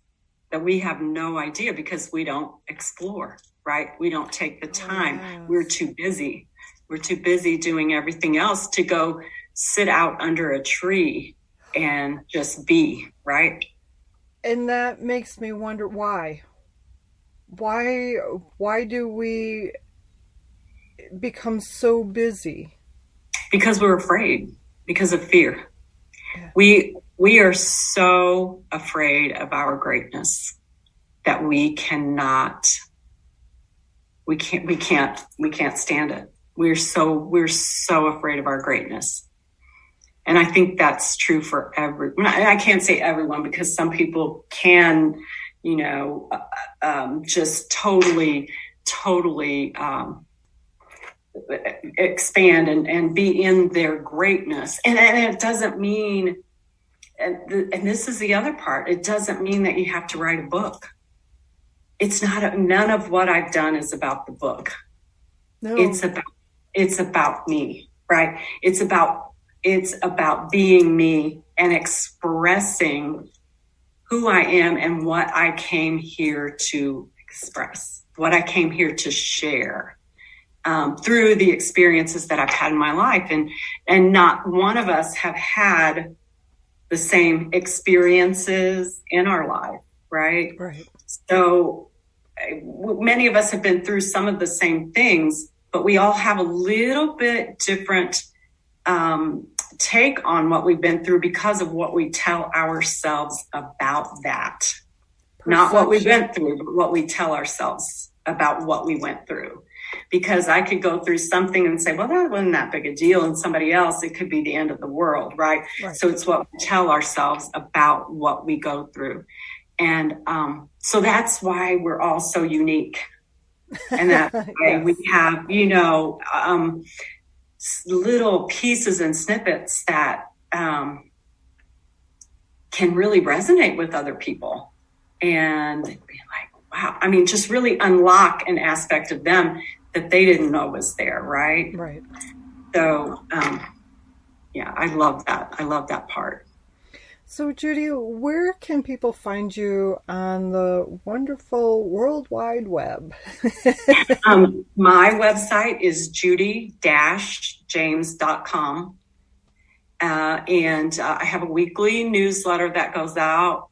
that we have no idea because we don't explore, right? We don't take the time. Yes. We're too busy. We're too busy doing everything else to go sit out under a tree and just be, right? And that makes me wonder why. Why do we become so busy? Because we're afraid, because of fear. Yeah. We are so afraid of our greatness that we can't stand it. We're so afraid of our greatness. And I think that's true for I can't say everyone because some people can, just totally expand and be in their greatness. And it doesn't mean, and this is the other part, it doesn't mean that you have to write a book. It's not, none of what I've done is about the book. No. It's about me, right? It's about being me and expressing who I am and what I came here to express, what I came here to share. Through the experiences that I've had in my life. And not one of us have had the same experiences in our life, right? Right. So many of us have been through some of the same things, but we all have a little bit different take on what we've been through because of what we tell ourselves about that. Perception. Not what we went through, but what we tell ourselves about what we went through. Because I could go through something and say, well, that wasn't that big a deal. And somebody else, it could be the end of the world, right? So it's what we tell ourselves about what we go through. And so that's why we're all so unique. And that's why yes. We have, little pieces and snippets that can really resonate with other people. And be like, wow. I mean, just really unlock an aspect of them that they didn't know was there, right? Right. So, I love that. I love that part. So, Judy, where can people find you on the wonderful World Wide Web? My website is judy-james.com. And I have a weekly newsletter that goes out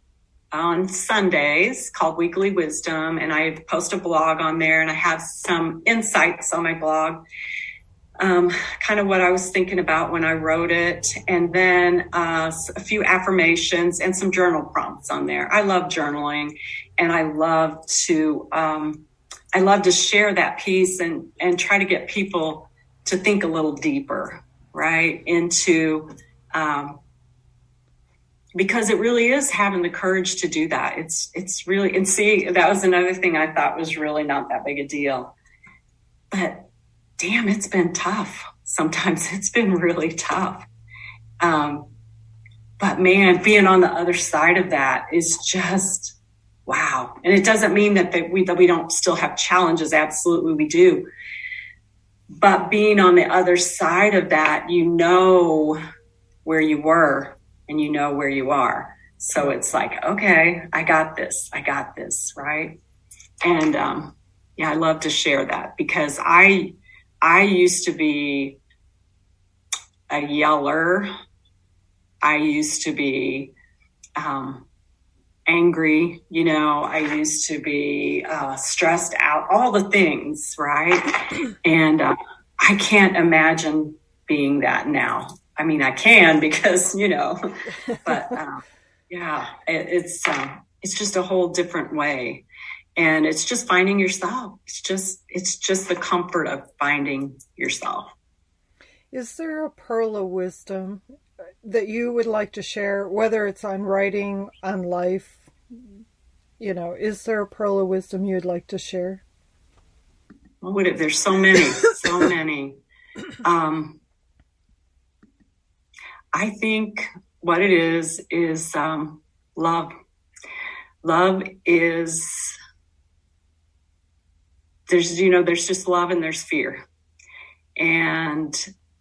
on Sundays called Weekly Wisdom, and I post a blog on there, and I have some insights on my blog, kind of what I was thinking about when I wrote it, and then a few affirmations and some journal prompts on there. I love journaling, and I love to share that piece and try to get people to think a little deeper, right, into because it really is having the courage to do that. It's really, and see, that was another thing I thought was really not that big a deal. But damn, it's been tough. Sometimes it's been really tough. But man, being on the other side of that is just wow. And it doesn't mean that we don't still have challenges. Absolutely, we do. But being on the other side of that, you know where you were and you know where you are. So it's like, okay, I got this, right? And yeah, I love to share that because I used to be a yeller. I used to be angry, you know, I used to be stressed out, all the things, right? And I can't imagine being that now. I mean, I can because, you know, but yeah, it's just a whole different way. And it's just finding yourself. It's just the comfort of finding yourself. Is there a pearl of wisdom that you would like to share, whether it's on writing, on life? You know, is there a pearl of wisdom you'd like to share? Well, there's so many, so many. I think what it is love. Love is, there's just love and there's fear. And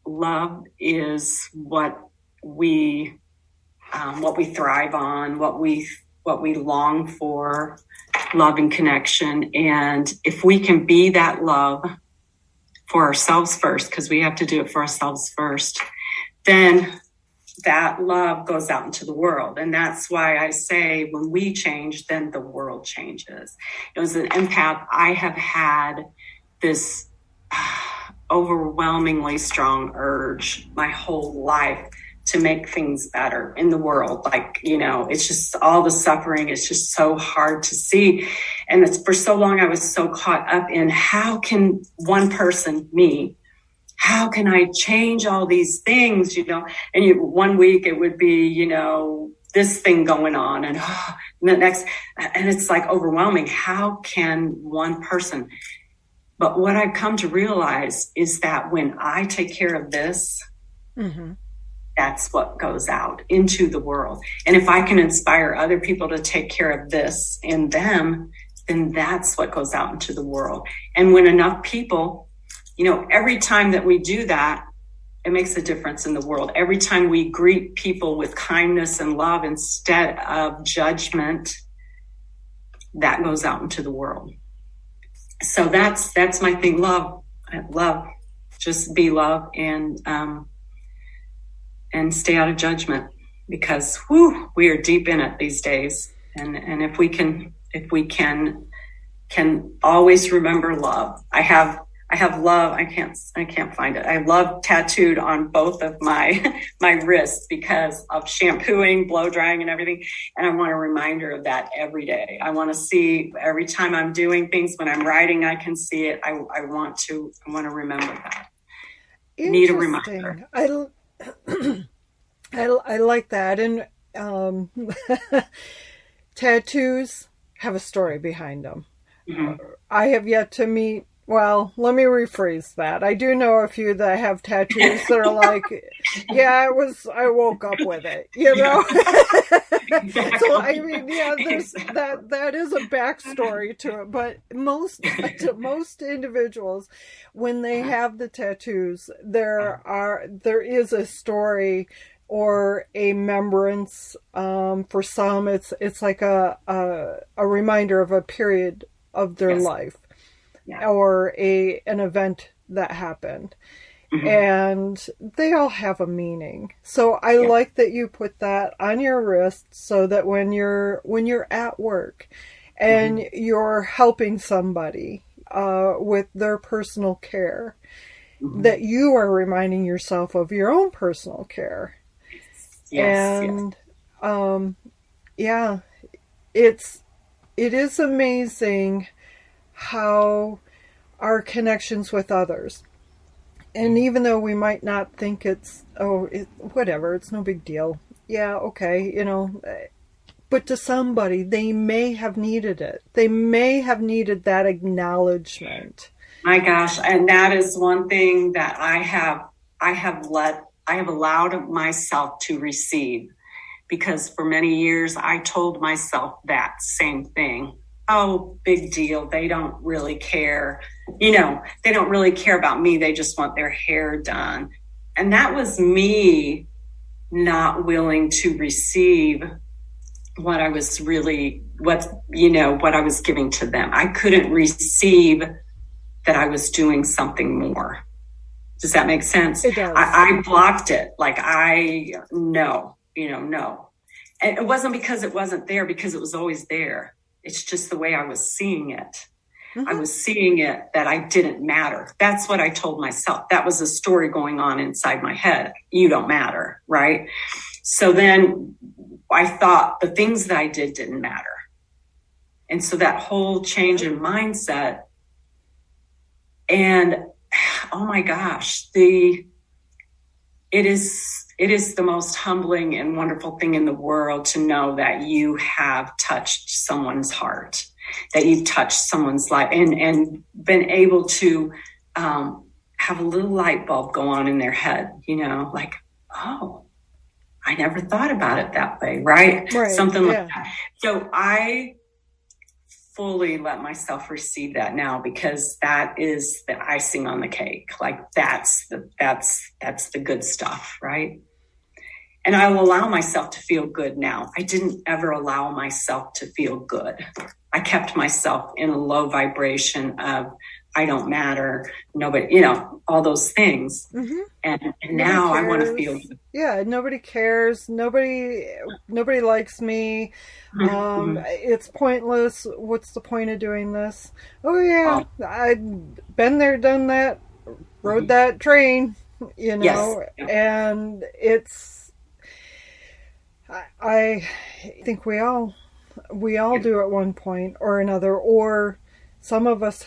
love is what we thrive on, what we long for, love and connection. And if we can be that love for ourselves first, because we have to do it for ourselves first, then that love goes out into the world. And that's why I say when we change, then the world changes. As an empath, I have had this overwhelmingly strong urge my whole life to make things better in the world. Like, you know, it's just all the suffering. It's just so hard to see. And it's for so long, I was so caught up in how can one person, me, how can I change all these things, you know? And one week it would be, you know, this thing going on and the next, and it's like overwhelming. How can one person? But what I've come to realize is that when I take care of this, that's what goes out into the world. And if I can inspire other people to take care of this in them, then that's what goes out into the world. And when enough people, you know, every time that we do that, it makes a difference in the world. Every time we greet people with kindness and love instead of judgment, that goes out into the world. So that's my thing. Love, just be love and stay out of judgment because we are deep in it these days. And if we can always remember love. I have love. I can't find it. I have love tattooed on both of my wrists because of shampooing, blow drying and everything. And I want a reminder of that every day. I want to see every time I'm doing things, when I'm writing, I can see it. I want to remember that. Need a reminder. I like that. And tattoos have a story behind them. I have yet to meet, well, let me rephrase that. I do know a few that have tattoos that are like, yeah, I woke up with it, you know? So, I mean, yeah, there's that is a backstory to it, but most individuals, when they have the tattoos, there is a story or a remembrance. For some, it's like a reminder of a period of their life. Yeah. Or an event that happened. And they all have a meaning. So I like that you put that on your wrist so that when you're at work and you're helping somebody with their personal care, that you are reminding yourself of your own personal care. It is amazing how our connections with others, and even though we might not think it's whatever, it's no big deal, yeah, okay, but to somebody, they may have needed it. They may have needed that acknowledgement. My gosh. And that is one thing that I have allowed myself to receive, because for many years I told myself that same thing. Oh, big deal. They don't really care. They don't really care about me. They just want their hair done. And that was me not willing to receive what I was giving to them. I couldn't receive that I was doing something more. Does that make sense? It does. I blocked it. Like no. And it wasn't because it wasn't there, because it was always there. It's just the way I was seeing it. I was seeing it that I didn't matter. That's what I told myself. That was a story going on inside my head. You don't matter, right? So then I thought the things that I did didn't matter. And so that whole change in mindset, and oh my gosh, it is the most humbling and wonderful thing in the world to know that you have touched someone's heart, that you've touched someone's life, and been able to have a little light bulb go on in their head, like, oh, I never thought about it that way, right? Something like that. So I fully let myself receive that now, because that is the icing on the cake. Like that's the good stuff, right? And I will allow myself to feel good now. I didn't ever allow myself to feel good. I kept myself in a low vibration of I don't matter, nobody, all those things. Mm-hmm. And now I want to feel good. Yeah, nobody cares. Nobody likes me. Mm-hmm. It's pointless. What's the point of doing this? Oh yeah, I've been there, done that, rode that train, Yes. And it's, I think we all do at one point or another, or some of us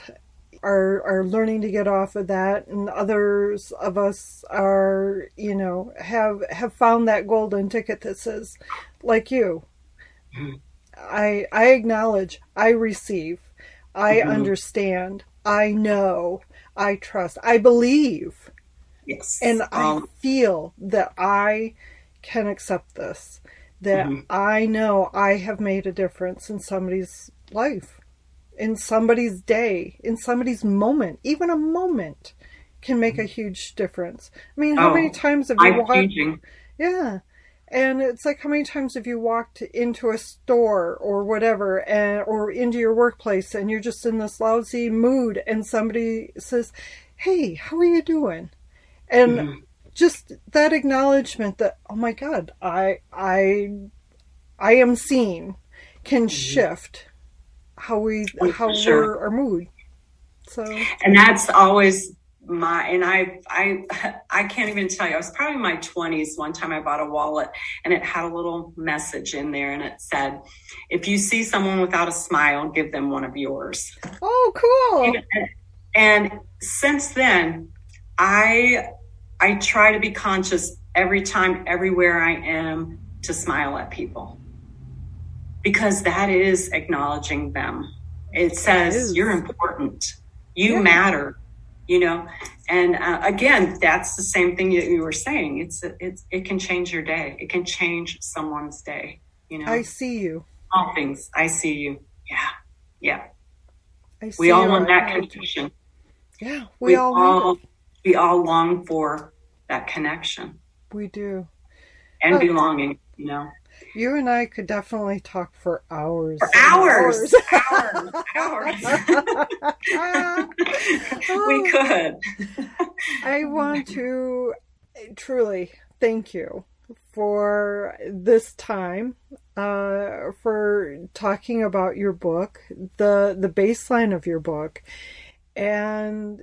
are learning to get off of that, and others of us are, have found that golden ticket that says, like you, I acknowledge, I receive, I understand, I know, I trust, I believe. Yes. And I feel that I can accept this, that I know I have made a difference in somebody's life, in somebody's day, in somebody's moment. Even a moment can make a huge difference. I mean, how many times have you walked? Yeah. And it's like, how many times have you walked into a store or whatever, or into your workplace, and you're just in this lousy mood, and somebody says, hey, how are you doing? And just that acknowledgement that, oh my God, I am seen, can shift we're our mood. So, and that's always I can't even tell you. I was probably in my 20s. One time I bought a wallet, and it had a little message in there, and it said, if you see someone without a smile, give them one of yours. Oh, cool. And since then, I try to be conscious every time, everywhere I am, to smile at people, because that is acknowledging them. It says you're important, you matter, and again, that's the same thing that you were saying. It can change your day. It can change someone's day. I see you. All things. I see you. Yeah. We all want that connection. Yeah, we all long for that connection. We do. And belonging, You and I could definitely talk for hours. For hours. We could. I want to truly thank you for this time, for talking about your book, the baseline of your book, and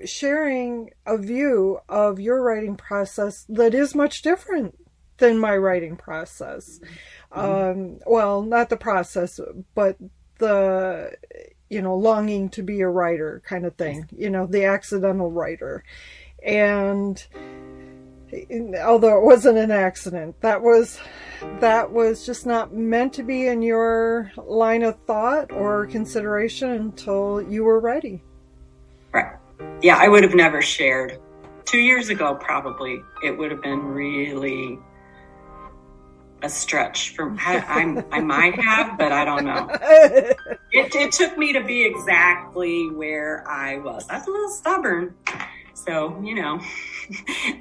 sharing a view of your writing process that is much different than my writing process. Well, not the process, but the longing to be a writer kind of thing, the accidental writer. And although it wasn't an accident. That was just not meant to be in your line of thought or consideration until you were ready. Right. Yeah, I would have never shared. 2 years ago, probably, it would have been really a stretch. I might have, but I don't know. It took me to be exactly where I was. I was a little stubborn. So,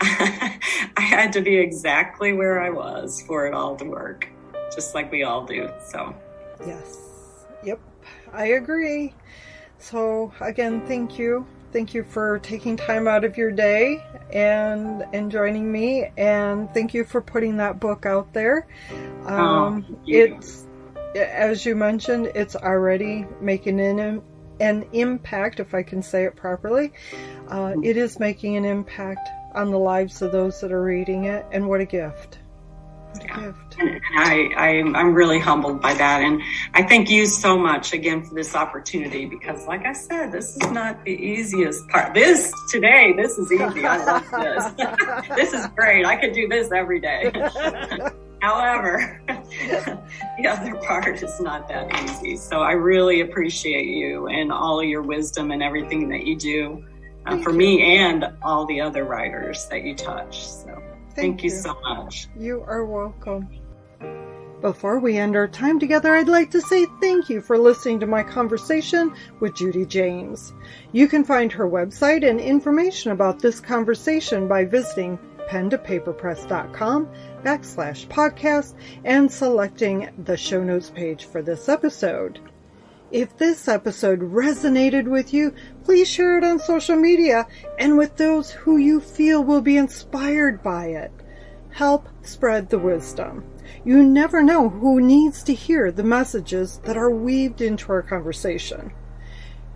I had to be exactly where I was for it all to work, just like we all do. So, yes. Yep. I agree. So, again, thank you. Thank you for taking time out of your day and joining me. And thank you for putting that book out there. It's, as you mentioned, it's already making an impact, if I can say it properly. It is making an impact on the lives of those that are reading it. And what a gift. What a gift. And I'm really humbled by that. And I thank you so much again for this opportunity, because like I said, this is not the easiest part. This is easy. I love this. This is great. I could do this every day. However, the other part is not that easy. So I really appreciate you and all of your wisdom and everything that you do for me and all the other writers that you touch. So thank you so much. You are welcome. Before we end our time together, I'd like to say thank you for listening to my conversation with Judy James. You can find her website and information about this conversation by visiting pentopaperpress.com/podcast and selecting the show notes page for this episode. If this episode resonated with you, please share it on social media and with those who you feel will be inspired by it. Help spread the wisdom. You never know who needs to hear the messages that are weaved into our conversation.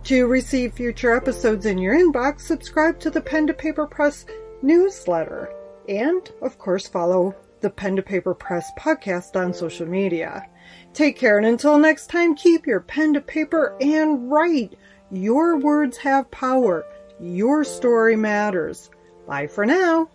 To receive future episodes in your inbox, subscribe to the Pen to Paper Press newsletter. And, of course, follow the Pen to Paper Press podcast on social media. Take care, and until next time, keep your pen to paper and write. Your words have power. Your story matters. Bye for now.